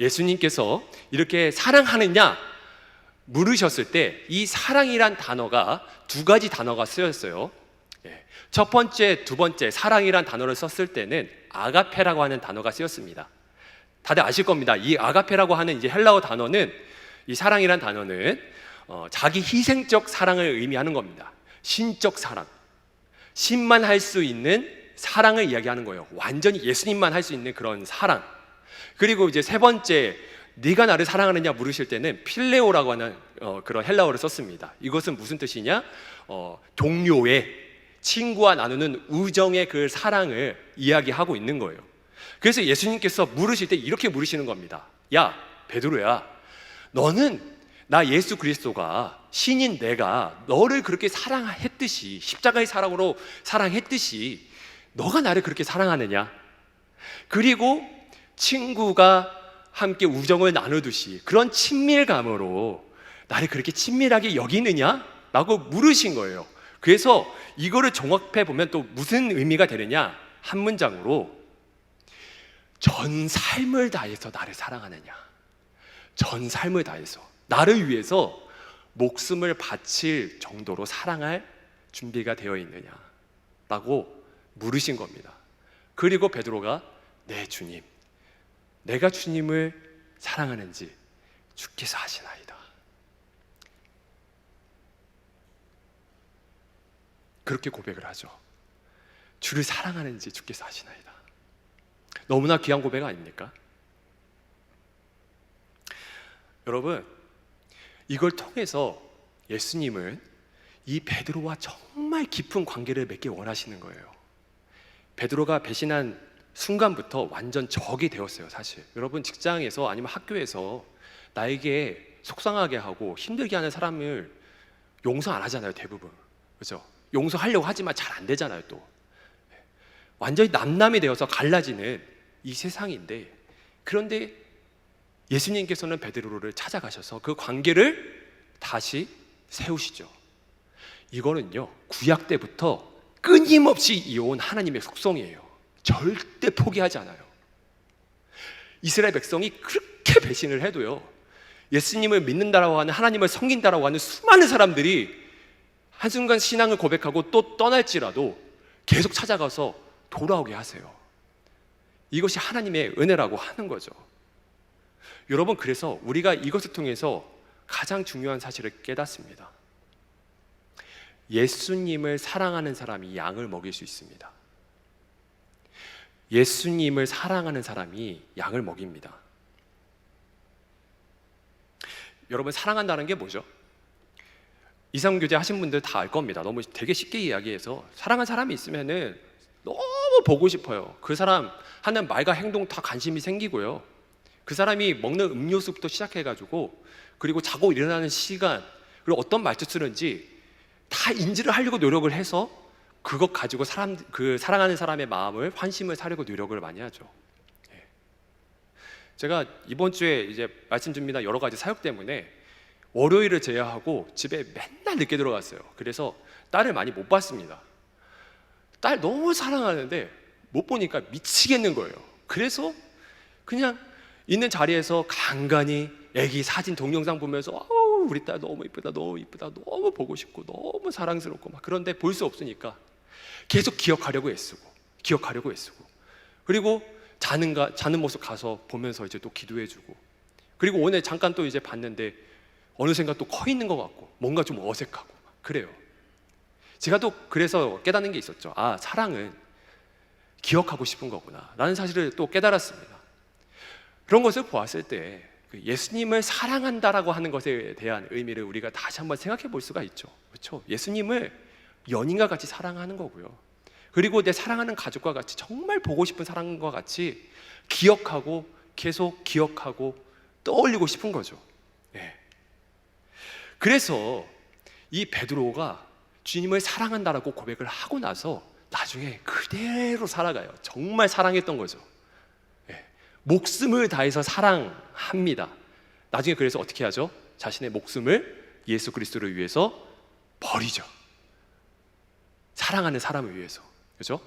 예수님께서 이렇게 사랑하느냐 물으셨을 때 이 사랑이란 단어가 두 가지 단어가 쓰였어요. 첫 번째, 두 번째 사랑이란 단어를 썼을 때는 아가페라고 하는 단어가 쓰였습니다. 다들 아실 겁니다. 이 아가페라고 하는 이제 헬라어 단어는, 이 사랑이란 단어는 자기 희생적 사랑을 의미하는 겁니다. 신적 사랑, 신만 할 수 있는 사랑을 이야기하는 거예요. 완전히 예수님만 할 수 있는 그런 사랑. 그리고 이제 세 번째, 네가 나를 사랑하느냐 물으실 때는 필레오라고 하는 그런 헬라어를 썼습니다. 이것은 무슨 뜻이냐? 동료의, 친구와 나누는 우정의 그 사랑을 이야기하고 있는 거예요. 그래서 예수님께서 물으실 때 이렇게 물으시는 겁니다. 야, 베드로야, 너는 나 예수 그리스도가, 신인 내가 너를 그렇게 사랑했듯이, 십자가의 사랑으로 사랑했듯이 너가 나를 그렇게 사랑하느냐? 그리고 친구가 함께 우정을 나누듯이 그런 친밀감으로 나를 그렇게 친밀하게 여기느냐? 라고 물으신 거예요. 그래서 이거를 종합해 보면 또 무슨 의미가 되느냐? 한 문장으로, 전 삶을 다해서 나를 사랑하느냐? 전 삶을 다해서 나를 위해서 목숨을 바칠 정도로 사랑할 준비가 되어 있느냐? 라고 물으신 겁니다. 그리고 베드로가, 네 주님, 내가 주님을 사랑하는지 주께서 아시나이다. 그렇게 고백을 하죠. 주를 사랑하는지 주께서 아시나이다. 너무나 귀한 고백 아닙니까? 여러분, 이걸 통해서 예수님은 이 베드로와 정말 깊은 관계를 맺기 원하시는 거예요. 베드로가 배신한 순간부터 완전 적이 되었어요. 사실 여러분, 직장에서 아니면 학교에서 나에게 속상하게 하고 힘들게 하는 사람을 용서 안 하잖아요, 대부분. 그렇죠? 용서하려고 하지만 잘 안 되잖아요. 또 완전히 남남이 되어서 갈라지는 이 세상인데, 그런데 예수님께서는 베드로를 찾아가셔서 그 관계를 다시 세우시죠. 이거는요, 구약 때부터 끊임없이 이어온 하나님의 속성이에요. 절대 포기하지 않아요. 이스라엘 백성이 그렇게 배신을 해도요, 예수님을 믿는다라고 하는, 하나님을 섬긴다라고 하는 수많은 사람들이 한순간 신앙을 고백하고 또 떠날지라도 계속 찾아가서 돌아오게 하세요. 이것이 하나님의 은혜라고 하는 거죠. 여러분, 그래서 우리가 이것을 통해서 가장 중요한 사실을 깨닫습니다. 예수님을 사랑하는 사람이 양을 먹일 수 있습니다. 예수님을 사랑하는 사람이 양을 먹입니다. 여러분, 사랑한다는 게 뭐죠? 이상교제 하신 분들 다 알 겁니다. 너무 되게 쉽게 이야기해서, 사랑하는 사람이 있으면은 너무 보고 싶어요. 그 사람 하는 말과 행동 다 관심이 생기고요, 그 사람이 먹는 음료수부터 시작해가지고, 그리고 자고 일어나는 시간, 그리고 어떤 말투 쓰는지 다 인지를 하려고 노력을 해서 그것 가지고 그 사랑하는 사람의 마음을, 환심을 사려고 노력을 많이 하죠. 제가 이번 주에 이제 말씀 준비나 여러 가지 사역 때문에 월요일을 제외하고 집에 맨날 늦게 들어갔어요. 그래서 딸을 많이 못 봤습니다. 딸 너무 사랑하는데 못 보니까 미치겠는 거예요. 그래서 그냥 있는 자리에서 간간히 애기 사진 동영상 보면서 우리 딸 너무 이쁘다, 너무 이쁘다, 너무 보고 싶고 너무 사랑스럽고 막, 그런데 볼 수 없으니까 계속 기억하려고 애쓰고 그리고 자는 모습 가서 보면서 이제 또 기도해주고, 그리고 오늘 잠깐 또 이제 봤는데 어느샌가 또 커 있는 것 같고 뭔가 좀 어색하고 막 그래요. 제가 또 그래서 깨닫는 게 있었죠. 아, 사랑은 기억하고 싶은 거구나 라는 사실을 또 깨달았습니다. 그런 것을 보았을 때 예수님을 사랑한다라고 하는 것에 대한 의미를 우리가 다시 한번 생각해 볼 수가 있죠. 그렇죠? 예수님을 연인과 같이 사랑하는 거고요, 그리고 내 사랑하는 가족과 같이, 정말 보고 싶은 사람과 같이 기억하고 계속 기억하고 떠올리고 싶은 거죠. 그래서 이 베드로가 주님을 사랑한다라고 고백을 하고 나서 나중에 그대로 살아가요. 정말 사랑했던 거죠. 목숨을 다해서 사랑합니다. 나중에 그래서 어떻게 하죠? 자신의 목숨을 예수 그리스도를 위해서 버리죠. 사랑하는 사람을 위해서. 그렇죠?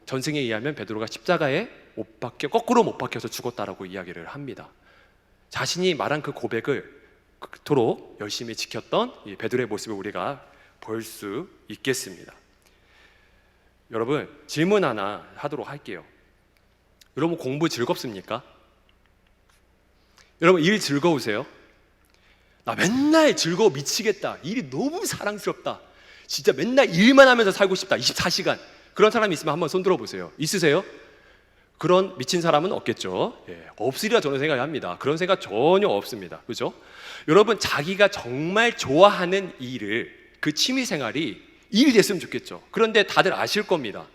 전승에 의하면 베드로가 십자가에 거꾸로 못 박혀서 죽었다라고 이야기를 합니다. 자신이 말한 그 고백을 그토록 열심히 지켰던 이 베드로의 모습을 우리가 볼 수 있겠습니다. 여러분, 질문 하나 하도록 할게요. 여러분, 공부 즐겁습니까? 여러분, 일 즐거우세요? 나 맨날 즐거워 미치겠다. 일이 너무 사랑스럽다. 진짜 맨날 일만 하면서 살고 싶다. 24시간. 그런 사람이 있으면 한번 손 들어보세요. 있으세요? 그런 미친 사람은 없겠죠. 없으리라 저는 생각합니다. 그런 생각 전혀 없습니다. 그죠? 여러분, 자기가 정말 좋아하는 일을, 그 취미 생활이 일이 됐으면 좋겠죠. 그런데 다들 아실 겁니다.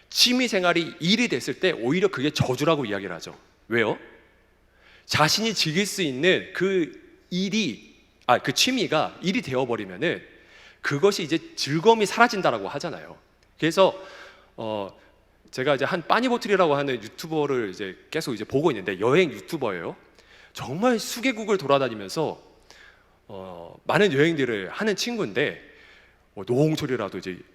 취미 생활이 일이 됐을 때 오히려 그게 저주라고 이야기를 하죠. 왜요? 자신이 즐길 수 있는 그 취미가 일이 되어버리면은 그것이 이제 즐거움이 사라진다라고 하잖아요. 그래서 제가 이제 한 빠니보틀이라고 하는 유튜버를 이제 계속 이제 보고 있는데, 여행 유튜버예요. 정말 수개국을 돌아다니면서 많은 여행들을 하는 친구인데,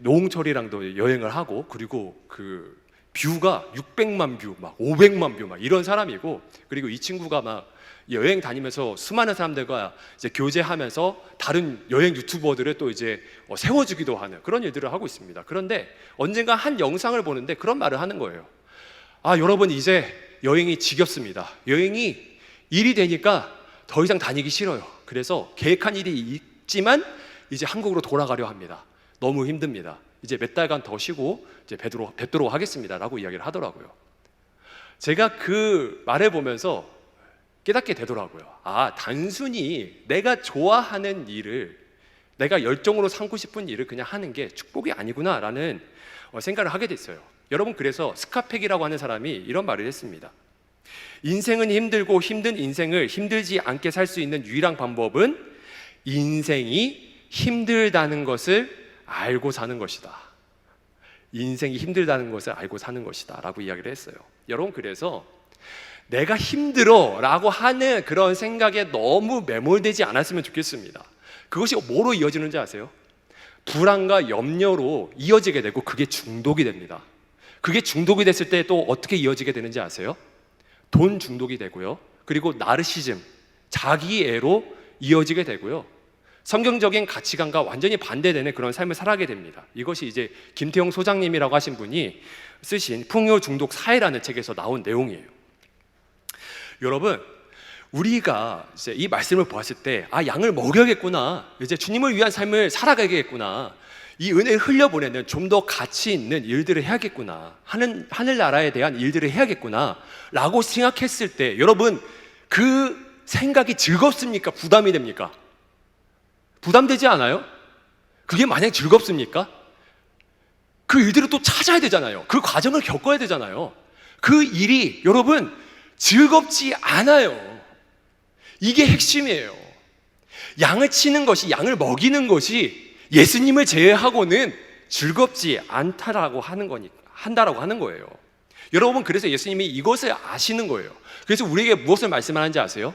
노홍철이랑도 여행을 하고, 그리고 그 뷰가 600만 뷰, 막 500만 뷰, 막 이런 사람이고, 그리고 이 친구가 막 여행 다니면서 수많은 사람들과 이제 교제하면서 다른 여행 유튜버들을 또 이제 세워주기도 하는 그런 일들을 하고 있습니다. 그런데 언젠가 한 영상을 보는데 그런 말을 하는 거예요. 여러분, 이제 여행이 지겹습니다. 여행이 일이 되니까 더 이상 다니기 싫어요. 그래서 계획한 일이 있지만 이제 한국으로 돌아가려 합니다. 너무 힘듭니다. 이제 몇 달간 더 쉬고 이제 뵙도록 하겠습니다 라고 이야기를 하더라고요. 제가 그 말을 보면서 깨닫게 되더라고요. 단순히 내가 좋아하는 일을, 내가 열정으로 삼고 싶은 일을 그냥 하는 게 축복이 아니구나 라는 생각을 하게 됐어요. 여러분, 그래서 스카펙이라고 하는 사람이 이런 말을 했습니다. 인생은 힘들고 힘든 인생을 힘들지 않게 살 수 있는 유일한 방법은 인생이 힘들다는 것을 알고 사는 것이다. 인생이 힘들다는 것을 알고 사는 것이다 라고 이야기를 했어요. 여러분, 그래서 내가 힘들어 라고 하는 그런 생각에 너무 매몰되지 않았으면 좋겠습니다. 그것이 뭐로 이어지는지 아세요? 불안과 염려로 이어지게 되고 그게 중독이 됩니다. 그게 중독이 됐을 때 또 어떻게 이어지게 되는지 아세요? 돈 중독이 되고요. 그리고 나르시즘, 자기애로 이어지게 되고요. 성경적인 가치관과 완전히 반대되는 그런 삶을 살아가게 됩니다. 이것이 이제 김태용 소장님이라고 하신 분이 쓰신 풍요 중독 사회라는 책에서 나온 내용이에요. 여러분, 우리가 이제 이 말씀을 보았을 때 양을 먹여야겠구나, 이제 주님을 위한 삶을 살아가야겠구나, 이 은혜를 흘려보내는 좀 더 가치 있는 일들을 해야겠구나, 하늘나라에 대한 일들을 해야겠구나 라고 생각했을 때, 여러분, 그 생각이 즐겁습니까? 부담이 됩니까? 부담되지 않아요? 그게 마냥 즐겁습니까? 그 일들을 또 찾아야 되잖아요. 그 과정을 겪어야 되잖아요. 그 일이 여러분 즐겁지 않아요. 이게 핵심이에요. 양을 치는 것이, 양을 먹이는 것이 예수님을 제외하고는 즐겁지 않다라고 한다라고 하는 거예요. 여러분, 그래서 예수님이 이것을 아시는 거예요. 그래서 우리에게 무엇을 말씀하는지 아세요?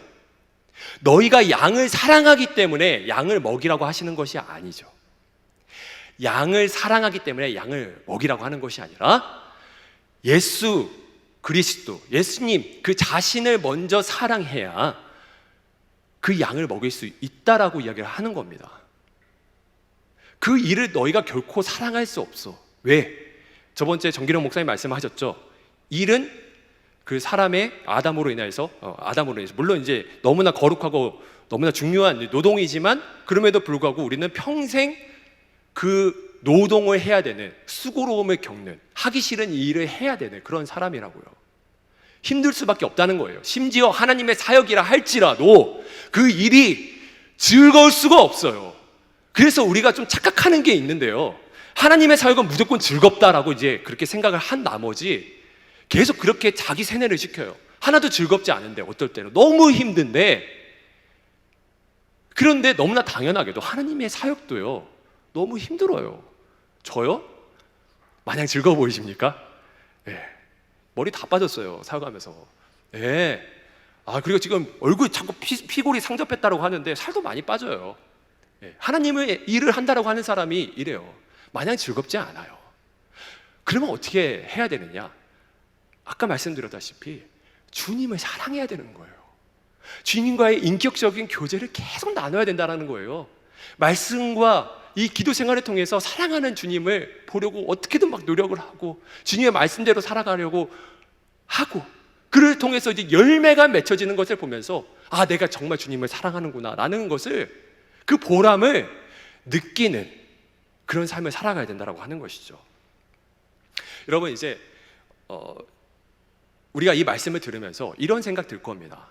너희가 양을 사랑하기 때문에 양을 먹이라고 하시는 것이 아니죠. 양을 사랑하기 때문에 양을 먹이라고 하는 것이 아니라 예수 그리스도, 예수님 그 자신을 먼저 사랑해야 그 양을 먹일 수 있다라고 이야기를 하는 겁니다. 그 일을 너희가 결코 사랑할 수 없어. 왜? 저번주에 정기령 목사님 말씀하셨죠. 일은 그 사람의 아담으로 인해서 물론 이제 너무나 거룩하고 너무나 중요한 노동이지만, 그럼에도 불구하고 우리는 평생 그 노동을 해야 되는, 수고로움을 겪는, 하기 싫은 이 일을 해야 되는 그런 사람이라고요. 힘들 수밖에 없다는 거예요. 심지어 하나님의 사역이라 할지라도 그 일이 즐거울 수가 없어요. 그래서 우리가 좀 착각하는 게 있는데요, 하나님의 사역은 무조건 즐겁다라고 이제 그렇게 생각을 한 나머지 계속 그렇게 자기 세뇌를 시켜요. 하나도 즐겁지 않은데, 어떨 때는 너무 힘든데, 그런데 너무나 당연하게도 하나님의 사역도요 너무 힘들어요. 저요? 마냥 즐거워 보이십니까? 네. 머리 다 빠졌어요, 사역하면서. 네. 그리고 지금 얼굴 자꾸 피골이 상접했다고 하는데 살도 많이 빠져요. 네. 하나님의 일을 한다라고 하는 사람이 이래요. 마냥 즐겁지 않아요. 그러면 어떻게 해야 되느냐? 아까 말씀드렸다시피 주님을 사랑해야 되는 거예요. 주님과의 인격적인 교제를 계속 나눠야 된다는 거예요. 말씀과 이 기도 생활을 통해서 사랑하는 주님을 보려고 어떻게든 막 노력을 하고 주님의 말씀대로 살아가려고 하고, 그를 통해서 이제 열매가 맺혀지는 것을 보면서 아, 내가 정말 주님을 사랑하는구나 라는 것을, 그 보람을 느끼는 그런 삶을 살아가야 된다고 하는 것이죠. 여러분, 이제 우리가 이 말씀을 들으면서 이런 생각 들 겁니다.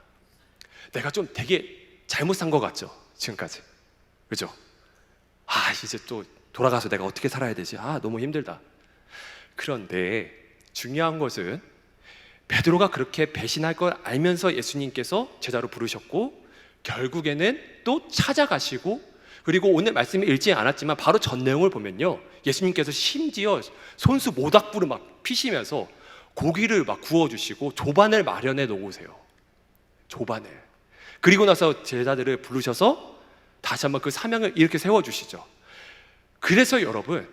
내가 좀 되게 잘못 산 것 같죠, 지금까지. 그죠? 아, 이제 또 돌아가서 내가 어떻게 살아야 되지? 아, 너무 힘들다. 그런데 중요한 것은 베드로가 그렇게 배신할 걸 알면서 예수님께서 제자로 부르셨고, 결국에는 또 찾아가시고, 그리고 오늘 말씀을 읽지 않았지만 바로 전 내용을 보면요, 예수님께서 심지어 손수 모닥불을 막 피시면서 고기를 막 구워주시고 조반을 마련해 놓으세요. 조반을. 그리고 나서 제자들을 부르셔서 다시 한번 그 사명을 이렇게 세워주시죠. 그래서 여러분,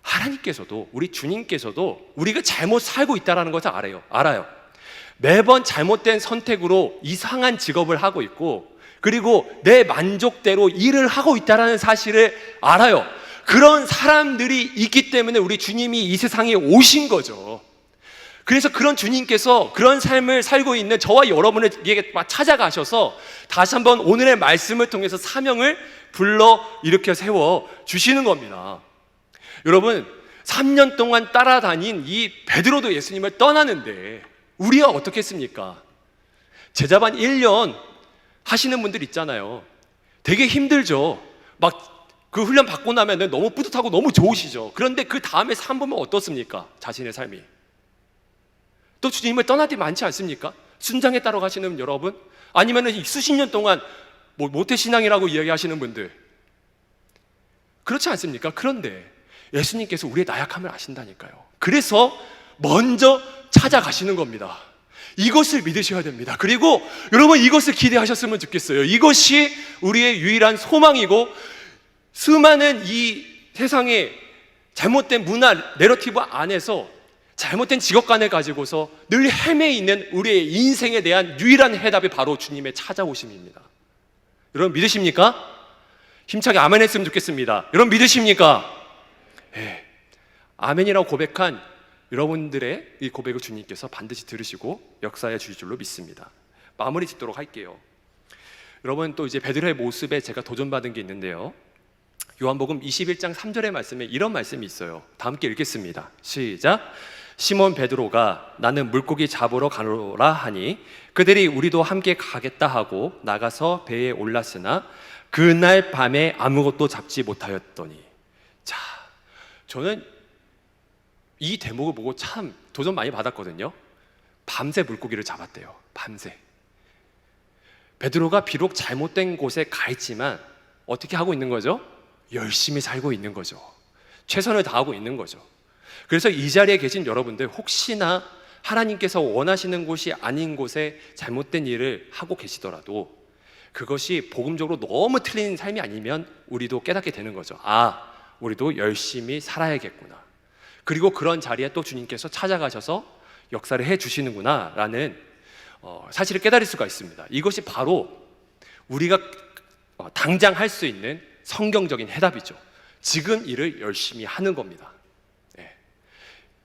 하나님께서도, 우리 주님께서도 우리가 잘못 살고 있다는 것을 알아요. 매번 잘못된 선택으로 이상한 직업을 하고 있고, 그리고 내 만족대로 일을 하고 있다는 사실을 알아요. 그런 사람들이 있기 때문에 우리 주님이 이 세상에 오신 거죠. 그래서 그런 주님께서 그런 삶을 살고 있는 저와 여러분에게 찾아가셔서 다시 한번 오늘의 말씀을 통해서 사명을 불러 일으켜 세워 주시는 겁니다. 여러분, 3년 동안 따라다닌 이 베드로도 예수님을 떠나는데 우리가 어떻게 했습니까? 제자반 1년 하시는 분들 있잖아요. 되게 힘들죠. 막 그 훈련 받고 나면 너무 뿌듯하고 너무 좋으시죠. 그런데 그 다음에 삶 보면 어떻습니까? 자신의 삶이. 또 주님을 떠날 때 많지 않습니까? 순장에 따라 가시는 여러분, 아니면 수십 년 동안 모태신앙이라고 이야기하시는 분들, 그렇지 않습니까? 그런데 예수님께서 우리의 나약함을 아신다니까요. 그래서 먼저 찾아가시는 겁니다. 이것을 믿으셔야 됩니다. 그리고 여러분, 이것을 기대하셨으면 좋겠어요. 이것이 우리의 유일한 소망이고, 수많은 이 세상의 잘못된 문화 내러티브 안에서 잘못된 직업관을 가지고서 늘 헤매 있는 우리의 인생에 대한 유일한 해답이 바로 주님의 찾아오심입니다. 여러분, 믿으십니까? 힘차게 아멘 했으면 좋겠습니다. 여러분, 믿으십니까? 네. 아멘이라고 고백한 여러분들의 이 고백을 주님께서 반드시 들으시고 역사해 주실 줄로 믿습니다. 마무리 짓도록 할게요. 여러분, 또 이제 베드로의 모습에 제가 도전받은 게 있는데요, 요한복음 21장 3절의 말씀에 이런 말씀이 있어요. 다 함께 읽겠습니다. 시작. 시몬 베드로가 나는 물고기 잡으러 가노라 하니 그들이 우리도 함께 가겠다 하고 나가서 배에 올랐으나 그날 밤에 아무것도 잡지 못하였더니. 자, 저는 이 대목을 보고 참 도전 많이 받았거든요. 밤새 물고기를 잡았대요. 밤새. 베드로가 비록 잘못된 곳에 가 있지만 어떻게 하고 있는 거죠? 열심히 살고 있는 거죠. 최선을 다하고 있는 거죠. 그래서 이 자리에 계신 여러분들, 혹시나 하나님께서 원하시는 곳이 아닌 곳에 잘못된 일을 하고 계시더라도 그것이 복음적으로 너무 틀린 삶이 아니면 우리도 깨닫게 되는 거죠. 아, 우리도 열심히 살아야겠구나. 그리고 그런 자리에 또 주님께서 찾아가셔서 역사를 해 주시는구나 라는 사실을 깨달을 수가 있습니다. 이것이 바로 우리가 당장 할 수 있는 성경적인 해답이죠. 지금 일을 열심히 하는 겁니다.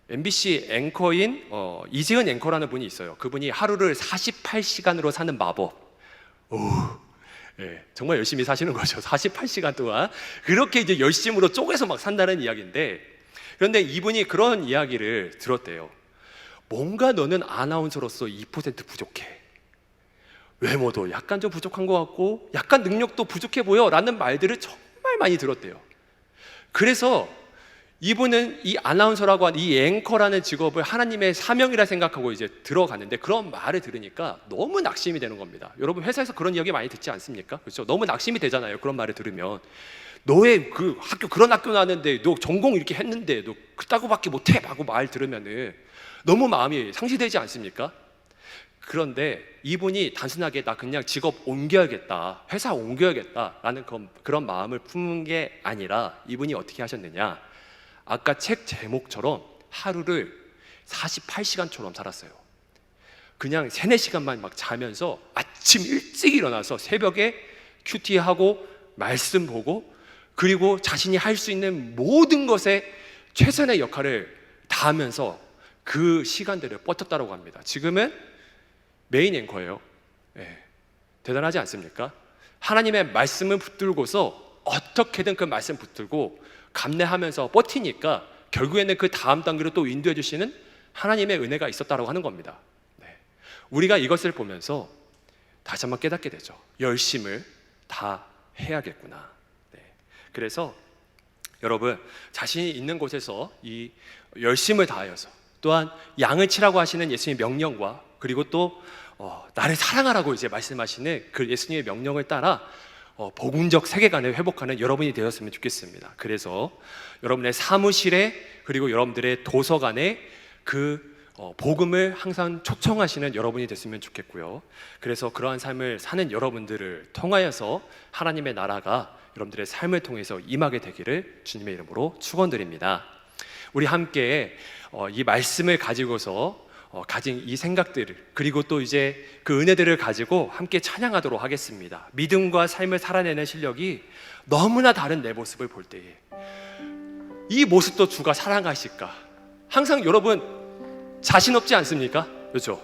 MBC 앵커인 이재은 앵커라는 분이 있어요. 그분이 하루를 48시간으로 사는 마법. 정말 열심히 사시는 거죠. 48시간 동안 그렇게 이제 열심으로 쪼개서 막 산다는 이야기인데, 그런데 이분이 그런 이야기를 들었대요. 뭔가 너는 아나운서로서 2% 부족해. 외모도 약간 좀 부족한 것 같고 약간 능력도 부족해 보여 라는 말들을 정말 많이 들었대요. 그래서 이분은 이 아나운서라고 하는 이 앵커라는 직업을 하나님의 사명이라 생각하고 이제 들어갔는데, 그런 말을 들으니까 너무 낙심이 되는 겁니다. 여러분, 회사에서 그런 이야기 많이 듣지 않습니까? 그렇죠? 너무 낙심이 되잖아요. 그런 말을 들으면. 너의 그 학교, 그런 학교 나왔는데 너 전공 이렇게 했는데 너 그따구밖에 못해 하고 말 들으면은 너무 마음이 상실되지 않습니까? 그런데 이분이 단순하게 나 그냥 직업 옮겨야겠다, 회사 옮겨야겠다라는 그런 마음을 품은 게 아니라 이분이 어떻게 하셨느냐, 아까 책 제목처럼 하루를 48시간처럼 살았어요. 그냥 3-4시간만 막 자면서 아침 일찍 일어나서 새벽에 큐티하고 말씀 보고 그리고 자신이 할 수 있는 모든 것에 최선의 역할을 다하면서 그 시간들을 버텼다고 합니다. 지금은 메인 앵커예요. 대단하지 않습니까? 하나님의 말씀을 붙들고서 어떻게든 그 말씀 붙들고 감내하면서 버티니까 결국에는 그 다음 단계로 또 인도해 주시는 하나님의 은혜가 있었다고 하는 겁니다. 우리가 이것을 보면서 다시 한번 깨닫게 되죠. 열심을 다 해야겠구나. 그래서 여러분, 자신이 있는 곳에서 이 열심을 다하여서, 또한 양을 치라고 하시는 예수님의 명령과 그리고 또 나를 사랑하라고 이제 말씀하시는 그 예수님의 명령을 따라 복음적 세계관을 회복하는 여러분이 되었으면 좋겠습니다. 그래서 여러분의 사무실에 그리고 여러분들의 도서관에 그 복음을 항상 초청하시는 여러분이 됐으면 좋겠고요. 그래서 그러한 삶을 사는 여러분들을 통하여서 하나님의 나라가 여러분들의 삶을 통해서 임하게 되기를 주님의 이름으로 축원드립니다. 우리 함께 이 말씀을 가지고서 가진 이 생각들을, 그리고 또 이제 그 은혜들을 가지고 함께 찬양하도록 하겠습니다. 믿음과 삶을 살아내는 실력이 너무나 다른 내 모습을 볼 때에 이 모습도 주가 사랑하실까? 항상 여러분 자신 없지 않습니까? 그렇죠?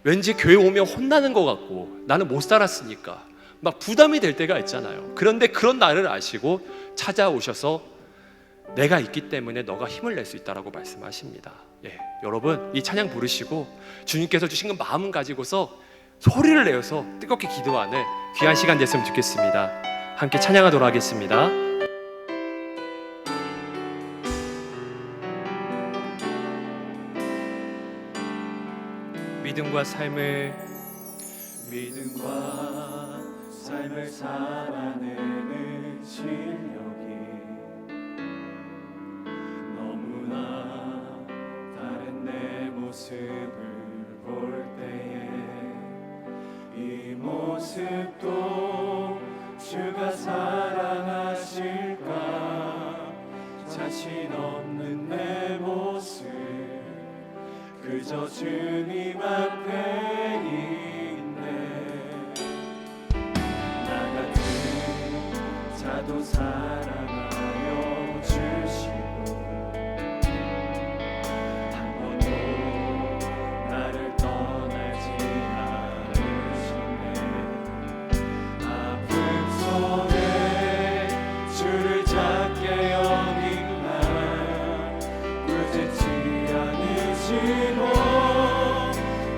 왠지 교회 오면 혼나는 것 같고 나는 못 살았으니까 막 부담이 될 때가 있잖아요. 그런데 그런 나를 아시고 찾아오셔서 내가 있기 때문에 너가 힘을 낼 수 있다라고 말씀하십니다. 여러분, 이 찬양 부르시고 주님께서 주신 그 마음 가지고서 소리를 내어서 뜨겁게 기도하는 귀한 시간 됐으면 좋겠습니다. 함께 찬양하도록 하겠습니다. 믿음과 삶을 살아내는 실력이 너무나 다른 내 모습을 볼 때에 이 모습도 주가 사랑하실까? 자신 없는 내 모습 그저 주님 앞에 있네. 나 같은 자도 사랑하여 주시고 한 번도 나를 떠나지 않으시네. 아픔 속에 주를 작게 여긴 나 꾸짖지 않으시고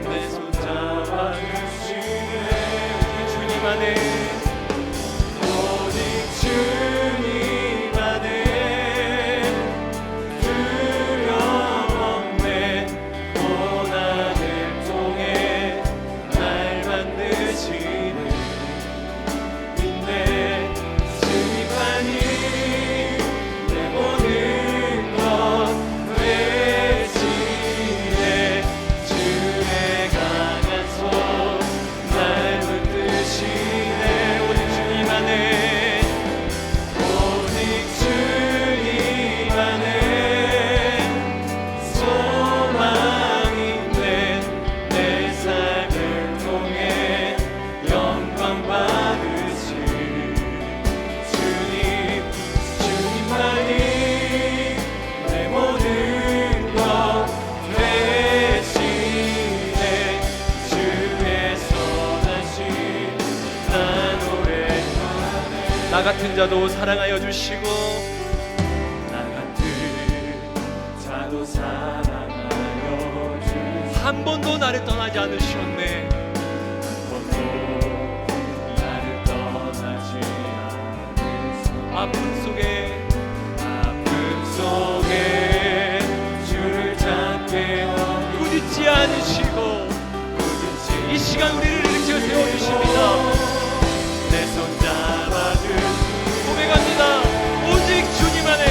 내 손 잡아주시네. 주님 안에 오직 주님 안에 두려움 없네. 고난을 통해 날 만드시는 인내 주님만이 내 모든 것 되시네. 주의 강한 손 날 붙드시네. 오직 주님 안에 오직 주님 안에 소망이 있네. 내 삶을 통해 영광 받으실 주님만이 내 모든 것 되시네. 주의 선하심 나 노래하네. 나 같은 자도 사랑하여 주시고 나 같은 자도 사랑하여 주시고 한 번도 나를 떠나지 않으셨네. 한 번도 나를 떠나지 않으시네. 아픔 속에 주를 잡게 여기고 꾸짖지 않으시고 이 시간 우리를 일으켜 세워주십니다. 내 손 잡아주시고 고백합니다. 오직 주님 안에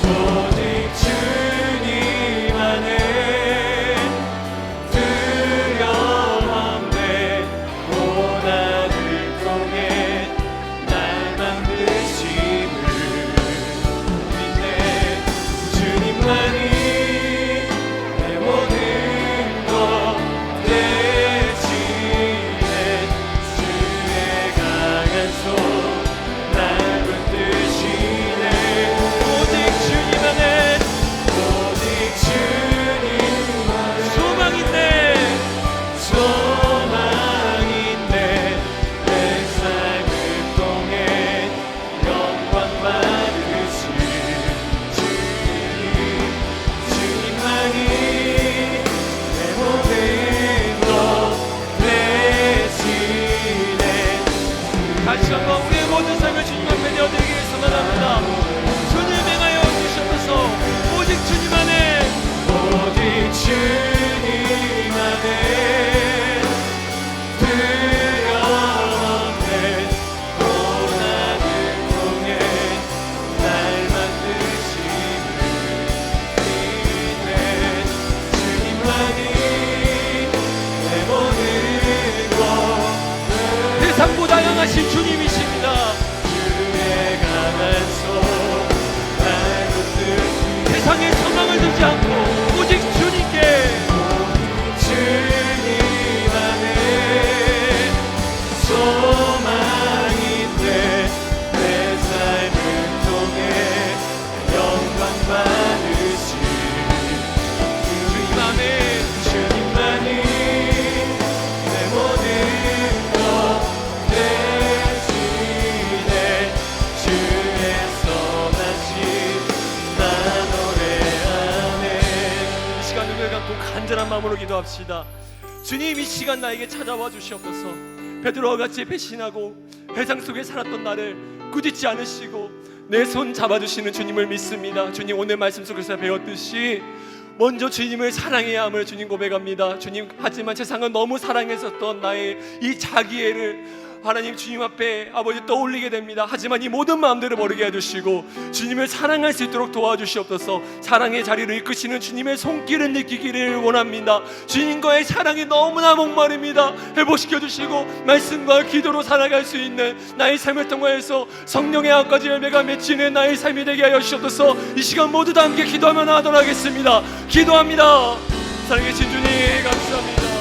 오직 주님 안에 두려움 없네. 고난을 통해 날 만드시고 잡고 간절한 마음으로 기도합시다. 주님, 이 시간 나에게 찾아와 주시옵소서. 베드로와 같이 배신하고 회상 속에 살았던 나를 꾸짖지 않으시고 내 손 잡아주시는 주님을 믿습니다. 주님, 오늘 말씀 속에서 배웠듯이 먼저 주님을 사랑해야 함을 주님 고백합니다. 주님, 하지만 세상은 너무 사랑했었던 나의 이 자기애를 하나님 주님 앞에 아버지 떠올리게 됩니다. 하지만 이 모든 마음들을 버리게 해주시고 주님을 사랑할 수 있도록 도와주시옵소서. 사랑의 자리를 이끄시는 주님의 손길을 느끼기를 원합니다. 주님과의 사랑이 너무나 목마릅니다. 회복시켜 주시고 말씀과 기도로 살아갈 수 있는 나의 삶을 통하여서 성령의 아까지 열매가 맺히는 나의 삶이 되게 하여 주시옵소서. 이 시간 모두 다 함께 기도하며 나아가도록 하겠습니다. 기도합니다. 사랑의 주님, 감사합니다.